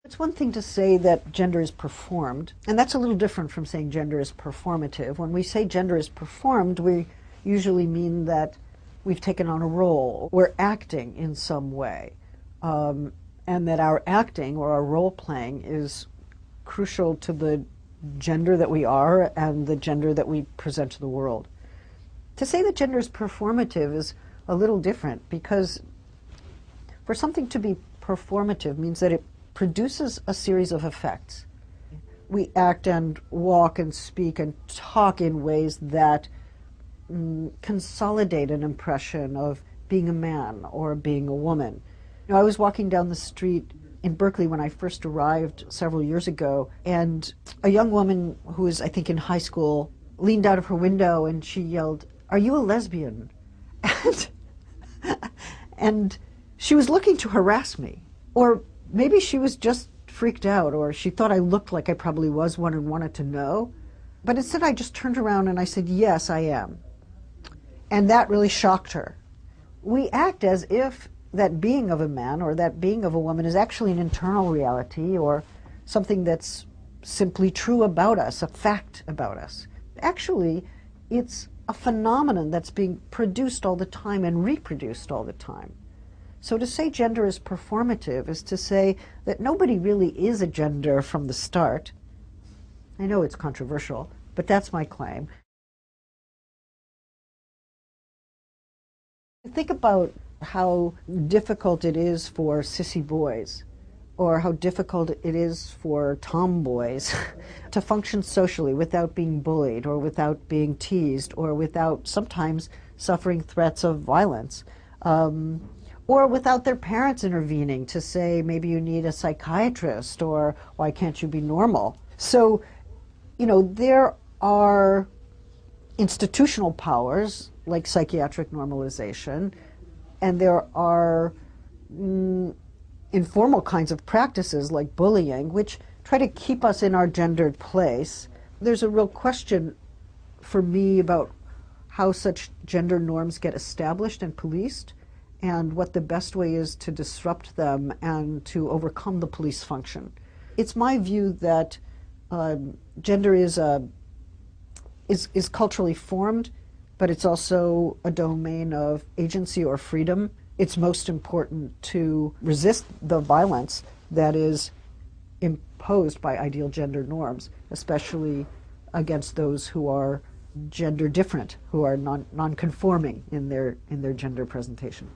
It's one thing to say that gender is performed, and that's a little different from saying gender is performative. When we say gender is performed, we usually mean that we've taken on a role, we're acting in some way, and that our acting or our role playing is crucial to the gender that we are and the gender that we present to the world. To say that gender is performative is a little different, because for something to be performative means that it produces a series of effects. We act and walk and speak and talk in ways that consolidate an impression of being a man or being a woman. You know, I was walking down the street in Berkeley when I first arrived several years ago, and a young woman who was, I think, in high school leaned out of her window and she yelled, "Are you a lesbian?" And she was looking to harass me. Or maybe she was just freaked out, or she thought I looked like I probably was one and wanted to know. But instead I just turned around and I said, "Yes, I am." And that really shocked her. We act as if that being of a man or that being of a woman is actually an internal reality or something that's simply true about us, a fact about us. Actually, it's a phenomenon that's being produced all the time and reproduced all the time. So to say gender is performative is to say that nobody really is a gender from the start. I know it's controversial, but that's my claim. Think about how difficult it is for sissy boys, or how difficult it is for tomboys to function socially without being bullied, or without being teased, or without sometimes suffering threats of violence. Or without their parents intervening to say, maybe you need a psychiatrist, or why can't you be normal? So, you know, there are institutional powers like psychiatric normalization, and there are informal kinds of practices like bullying, which try to keep us in our gendered place. There's a real question for me about how such gender norms get established and policed, and what the best way is to disrupt them and to overcome the police function. It's my view that gender is culturally formed, but it's also a domain of agency or freedom. It's most important to resist the violence that is imposed by ideal gender norms, especially against those who are gender different, who are non-conforming in their gender presentation.